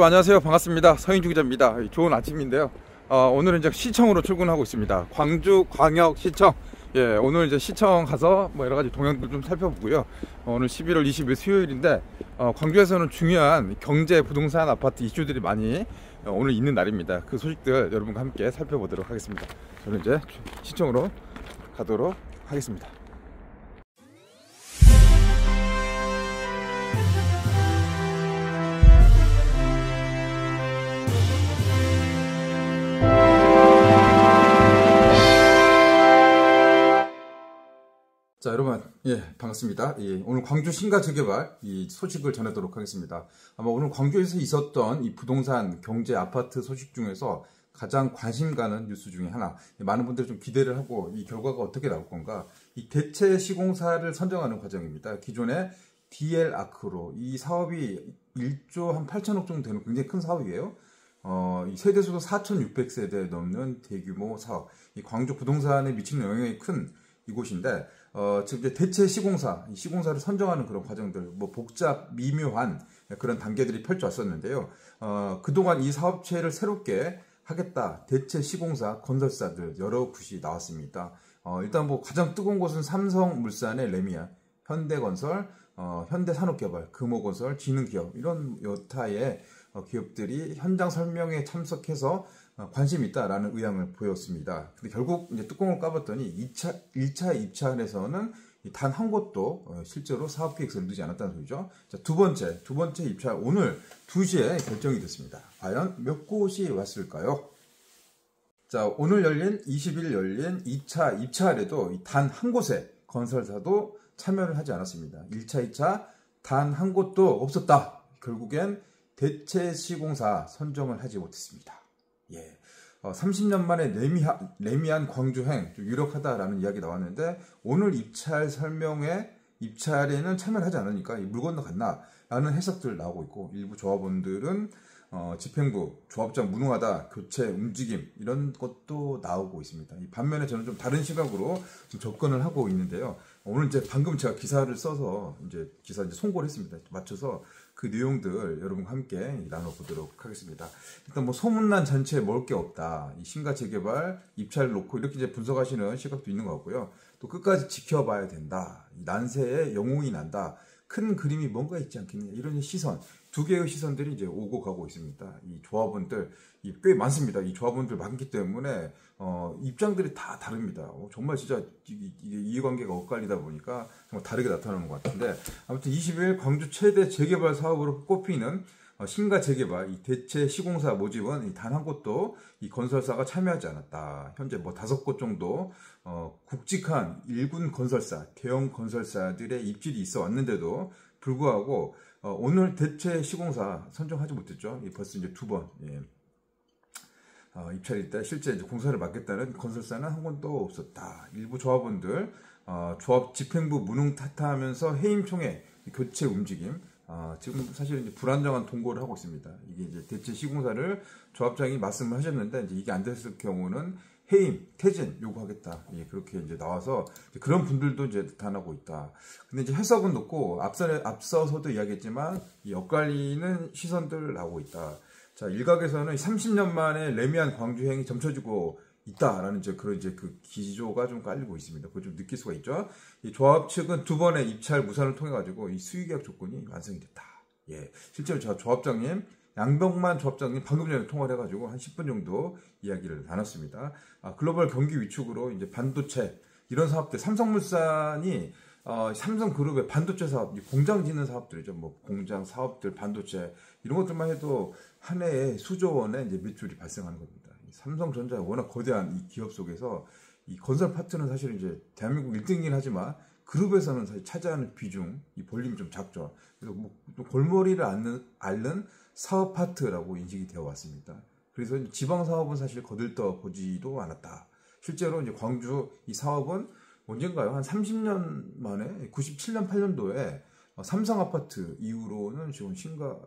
안녕하세요. 반갑습니다. 서인주 기자입니다. 좋은 아침인데요. 오늘은 이제 시청으로 출근하고 있습니다. 광주광역시청. 예, 오늘 이제 시청 가서 뭐 여러 가지 동향들 좀 살펴보고요. 오늘 11월 20일 수요일인데 광주에서는 중요한 경제, 부동산, 아파트 이슈들이 많이 오늘 있는 날입니다. 그 소식들 여러분과 함께 살펴보도록 하겠습니다. 저는 이제 시청으로 가도록 하겠습니다. 자, 여러분, 반갑습니다. 오늘 광주 신가 재개발 이 소식을 전하도록 하겠습니다. 아마 오늘 광주에서 있었던 이 부동산, 경제, 아파트 소식 중에서 가장 관심 가는 뉴스 중에 하나. 많은 분들이 좀 기대를 하고 이 결과가 어떻게 나올 건가. 이 대체 시공사를 선정하는 과정입니다. 기존의 DL 아크로 이 사업이 1조 한 8천억 정도 되는 굉장히 큰 사업이에요. 이 세대수도 4,600세대 넘는 대규모 사업. 이 광주 부동산에 미치는 영향이 큰 이곳인데, 지금 이제 대체 시공사, 이 시공사를 선정하는 그런 과정들, 뭐 복잡, 미묘한 그런 단계들이 펼쳐왔었는데요. 그동안 이 사업체를 새롭게 하겠다, 대체 시공사, 건설사들 여러 곳이 나왔습니다. 일단 뭐 가장 뜨거운 곳은 삼성물산의 레미안, 현대건설, 현대산업개발, 금호건설, 지능기업, 이런 여타의 기업들이 현장 설명에 참석해서 관심이 있다라는 의향을 보였습니다. 근데 결국 이제 뚜껑을 까봤더니 1차 입찰에서는 단 한 곳도 실제로 사업 계획서를 넣지 않았다는 소리죠. 자, 두 번째 입찰 오늘 2시에 결정이 됐습니다. 과연 몇 곳이 왔을까요? 자, 오늘 20일 열린 2차 입찰에도 단 한 곳의 건설사도 참여를 하지 않았습니다. 1차, 2차 단 한 곳도 없었다. 결국엔 대체 시공사 선정을 하지 못했습니다. 30년 만에 레미안 광주행 좀 유력하다라는 이야기 나왔는데, 오늘 입찰 설명회 입찰에는 참여를 하지 않으니까 물 건너갔나 라는 해석들 나오고 있고, 일부 조합원들은 집행부, 조합장 무능하다, 교체 움직임 이런 것도 나오고 있습니다. 반면에 저는 좀 다른 시각으로 좀 접근을 하고 있는데요. 오늘 이제 방금 제가 기사를 써서 기사 송고를 했습니다. 맞춰서 그 내용들 여러분과 함께 나눠보도록 하겠습니다. 일단 뭐 소문난 전체에 먹을 게 없다. 이 신가 재개발 입찰을 놓고 이렇게 이제 분석하시는 시각도 있는 것 같고요. 또 끝까지 지켜봐야 된다. 난세에 영웅이 난다. 큰 그림이 뭔가 있지 않겠느냐, 이런 시선, 두 개의 시선들이 이제 오고 가고 있습니다. 이 조합원들 꽤 많습니다. 이 조합원들 많기 때문에 입장들이 다 다릅니다. 정말 진짜 이해관계가 엇갈리다 보니까 정말 다르게 나타나는 것 같은데, 아무튼 20일 광주 최대 재개발 사업으로 꼽히는 신가 재개발 이 대체 시공사 모집은 단 한 곳도 이 건설사가 참여하지 않았다. 현재 뭐 5곳 정도 굵직한 일군 건설사, 대형 건설사들의 입질이 있어 왔는데도 불구하고 오늘 대체 시공사 선정하지 못했죠. 벌써 이제 2번 입찰일 때 실제 이제 공사를 맡겠다는 건설사는 한 곳도 없었다. 일부 조합원들 조합 집행부 무능 탓하면서 해임 총회 교체 움직임. 지금 사실 이제 불안정한 동거를 하고 있습니다. 이게 이제 대체 시공사를 조합장이 말씀을 하셨는데, 이제 이게 안 됐을 경우는 해임, 퇴진 요구하겠다. 그렇게 이제 나와서 그런 분들도 이제 나타나고 있다. 근데 이제 해석은 높고 앞서서도 이야기했지만 이 엇갈리는 시선들 나오고 있다. 자, 일각에서는 30년 만에 레미안 광주행이 점쳐지고 있다라는 그런 그 기조가 좀 깔리고 있습니다. 그걸 좀 느낄 수가 있죠. 이 조합 측은 2번의 입찰 무산을 통해 가지고 이 수의계약 조건이 완성이 됐다. 실제로 저 조합장님, 양병만 조합장님 방금 전에 통화를 해가지고 한 10분 정도 이야기를 나눴습니다. 글로벌 경기 위축으로 이제 반도체 이런 사업들, 삼성물산이 삼성그룹의 반도체 사업, 공장 짓는 사업들이죠. 뭐 공장 사업들, 반도체 이런 것들만 해도 한 해에 수조 원의 이제 매출이 발생하는 겁니다. 삼성전자 워낙 거대한 이 기업 속에서 이 건설 파트는 사실 이제 대한민국 1등이긴 하지만 그룹에서는 사실 차지하는 비중, 이 볼륨이 좀 작죠. 그래서 뭐 골머리를 앓는 사업 파트라고 인식이 되어 왔습니다. 그래서 지방 사업은 사실 거들떠 보지도 않았다. 실제로 이제 광주 이 사업은 언젠가요? 한 30년 만에 97년 8년도에 삼성 아파트 이후로는 지금 신가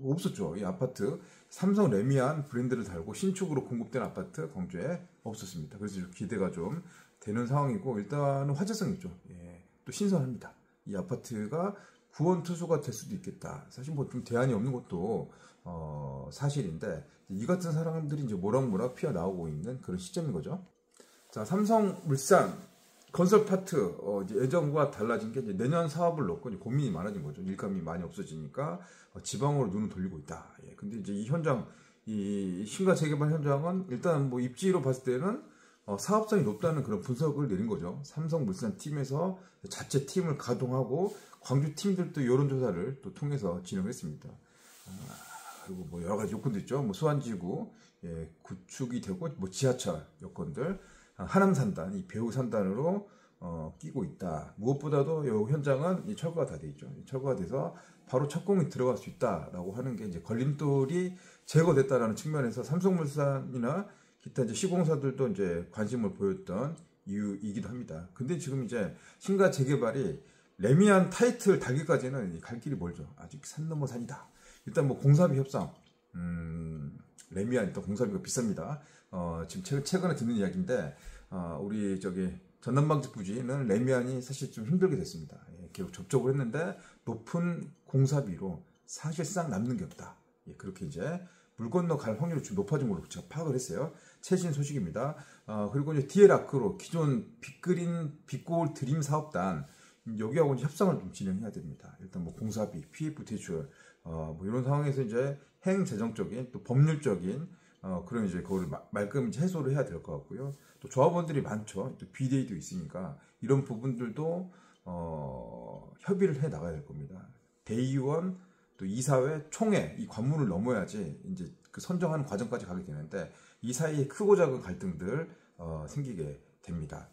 없었죠. 이 아파트 삼성 레미안 브랜드를 달고 신축으로 공급된 아파트 광주에 없었습니다. 그래서 기대가 좀 되는 상황이고, 일단은 화제성 있죠. 또 신선합니다. 이 아파트가 구원 투수가 될 수도 있겠다. 사실 뭐 좀 대안이 없는 것도 사실인데 이 같은 사람들이 이제 모락모락 피어 나오고 있는 그런 시점인 거죠. 자, 삼성물산 건설 파트 이제 예전과 달라진 게 이제 내년 사업을 놓고 이제 고민이 많아진 거죠. 일감이 많이 없어지니까 지방으로 눈을 돌리고 있다. 예, 근데 이제 이 현장, 이 신가 재개발 현장은 일단 뭐 입지로 봤을 때는 사업성이 높다는 그런 분석을 내린 거죠. 삼성물산 팀에서 자체 팀을 가동하고 광주 팀들도 여론조사를 또 통해서 진행했습니다. 그리고 뭐 여러 가지 요건도 있죠. 뭐 수완지구 구축이 되고 뭐 지하철 요건들, 하남 산단, 이 배후 산단으로 끼고 있다. 무엇보다도 이 현장은 이 철거가 다 돼 있죠. 철거가 돼서 바로 착공이 들어갈 수 있다라고 하는 게 이제 걸림돌이 제거됐다라는 측면에서 삼성물산이나 기타 이제 시공사들도 이제 관심을 보였던 이유이기도 합니다. 근데 지금 이제 신가 재개발이 레미안 타이틀 달기까지는 갈 길이 멀죠. 아직 산 넘어 산이다. 일단 뭐 공사비 협상, 레미안 일단 공사비가 비쌉니다. 지금 최근에 듣는 이야기인데, 우리 저기 전남방직 부지는 레미안이 사실 좀 힘들게 됐습니다. 계속 접촉을 했는데 높은 공사비로 사실상 남는 게 없다. 그렇게 이제 물 건너 갈 확률이 좀 높아진 걸로 제가 파악을 했어요. 최신 소식입니다. 그리고 이제 디엘아크로 기존 빅그린 빅고울 드림 사업단 여기하고 이제 협상을 좀 진행해야 됩니다. 일단 뭐 공사비, PF 대출, 뭐 이런 상황에서 이제 행재정적인 또 법률적인 그런 이제 그거를 말끔 이제 해소를 해야 될 것 같고요. 또 조합원들이 많죠. 또 비대위도 있으니까 이런 부분들도 협의를 해 나가야 될 겁니다. 대의원 또 이사회 총회 이 관문을 넘어야지 이제 그 선정하는 과정까지 가게 되는데 이 사이에 크고 작은 갈등들 생기게 됩니다.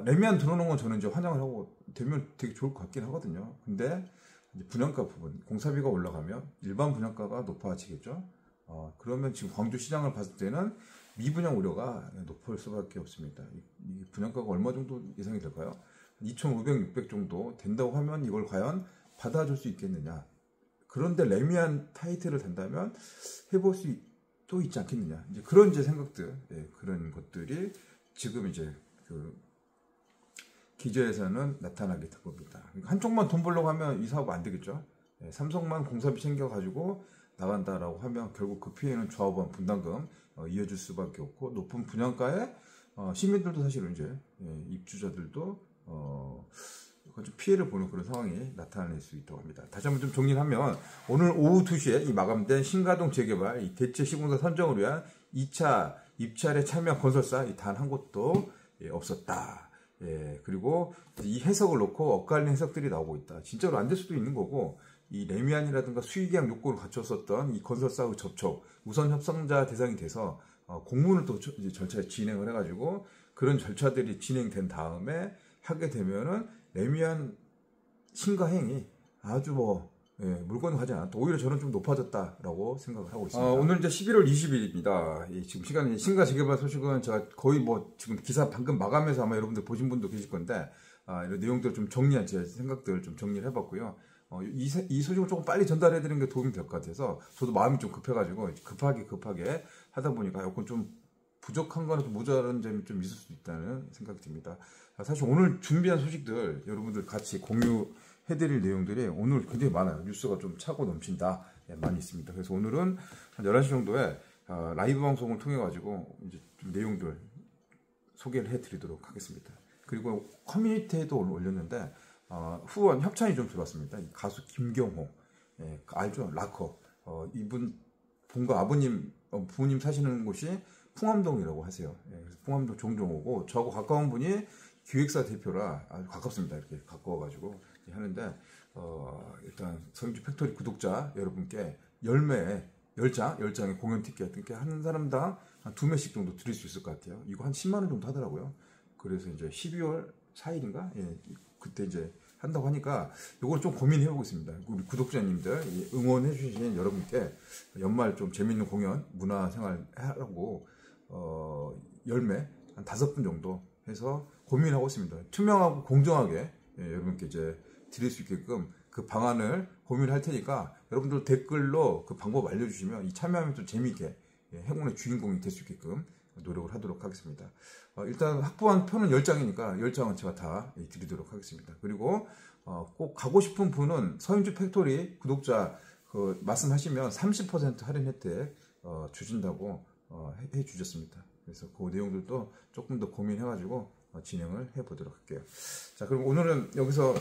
레미안 들어오는 건 저는 이제 환영을 하고 되면 되게 좋을 것 같긴 하거든요. 근데 이제 분양가 부분, 공사비가 올라가면 일반 분양가가 높아지겠죠. 그러면 지금 광주 시장을 봤을 때는 미분양 우려가 높을 수밖에 없습니다. 이 분양가가 얼마 정도 예상이 될까요? 2,500, 600 정도 된다고 하면 이걸 과연 받아줄 수 있겠느냐. 그런데 레미안 타이틀을 단다면 해볼 수 또 있지 않겠느냐. 이제 그런 이제 생각들, 그런 것들이 지금 이제 그 기저에서는 나타나게 될 겁니다. 한쪽만 돈 벌려고 하면 이 사업 안 되겠죠. 삼성만 공사비 챙겨가지고 나간다라고 하면 결국 그 피해는 조합원 분담금 이어질 수밖에 없고 높은 분양가에 시민들도 사실은 이제 입주자들도 좀 피해를 보는 그런 상황이 나타날 수 있다고 합니다. 다시 한번 좀 정리를 하면 오늘 오후 2시에 이 마감된 신가동 재개발 이 대체 시공사 선정을 위한 2차 입찰에 참여한 건설사 단 한 곳도 없었다. 그리고 이 해석을 놓고 엇갈린 해석들이 나오고 있다. 진짜로 안 될 수도 있는 거고 이 레미안이라든가 수의계약 요건을 갖췄었던 이 건설사의 접촉 우선 협상자 대상이 돼서 공문을 또 절차에 진행을 해가지고 그런 절차들이 진행된 다음에 하게 되면은 레미안 신가행이 아주 물건을 가지 않았다. 오히려 저는 좀 높아졌다라고 생각을 하고 있습니다. 오늘 이제 11월 20일입니다. 지금 시간이 신가 재개발 소식은 제가 거의 뭐 지금 기사 방금 마감해서 아마 여러분들 보신 분도 계실 건데 이런 내용들 좀 정리한 제 생각들 좀 정리를 해봤고요. 이 소식을 조금 빨리 전달해드리는 게 도움이 될 것 같아서 저도 마음이 좀 급해가지고 급하게 하다 보니까 약간 좀 부족한 거나 좀 모자란 점이 좀 있을 수도 있다는 생각이 듭니다. 사실 오늘 준비한 소식들 여러분들 같이 공유해드릴 내용들이 오늘 굉장히 많아요. 뉴스가 좀 차고 넘친다. 많이 있습니다. 그래서 오늘은 한 11시 정도에 라이브 방송을 통해 가지고 이제 좀 내용들 소개를 해드리도록 하겠습니다. 그리고 커뮤니티에도 올렸는데 후원 협찬이 좀 들어왔습니다. 가수 김경호 알죠? 락커 이분 본가 아버님 부모님 사시는 곳이 풍암동이라고 하세요. 그래서 풍암동 종종 오고 저하고 가까운 분이 기획사 대표라 아주 가깝습니다. 이렇게 가까워가지고 하는데 일단 서민주 팩토리 구독자 여러분께 10장의 공연 티켓 이렇게 하는 사람당 한 2매씩 정도 드릴 수 있을 것 같아요. 이거 한 10만 원 정도 하더라고요. 그래서 이제 12월 4일인가 그때 이제 한다고 하니까 이걸 좀 고민해보고 있습니다. 우리 구독자님들 응원해주신 여러분께 연말 좀 재밌는 공연 문화생활 하라고 10매 한 5분 정도 해서 고민하고 있습니다. 투명하고 공정하게 여러분께 이제 드릴 수 있게끔 그 방안을 고민할 테니까 여러분들 댓글로 그 방법 알려주시면 이 참여하면 좀 재미있게 행운의 주인공이 될 수 있게끔 노력을 하도록 하겠습니다. 일단 확보한 표는 10장이니까 10장은 제가 다 드리도록 하겠습니다. 그리고 꼭 가고 싶은 분은 서인주 팩토리 구독자 그 말씀하시면 30% 할인 혜택 주신다고 해 주셨습니다. 그래서 그 내용들도 조금 더 고민해가지고 진행을 해보도록 할게요. 자, 그럼 오늘은 여기서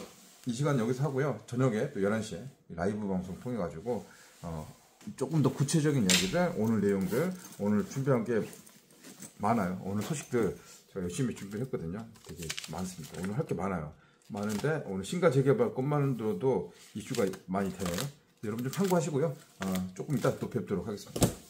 이 시간 여기서 하고요. 저녁에 또 11시에 라이브 방송 통해 가지고 조금 더 구체적인 이야기들, 오늘 내용들, 오늘 준비한 게 많아요. 오늘 소식들 제가 열심히 준비했거든요. 되게 많습니다. 오늘 할 게 많아요. 많은데 오늘 신가 재개발 것만으로도 이슈가 많이 돼요. 여러분 좀 참고하시고요. 조금 이따 또 뵙도록 하겠습니다.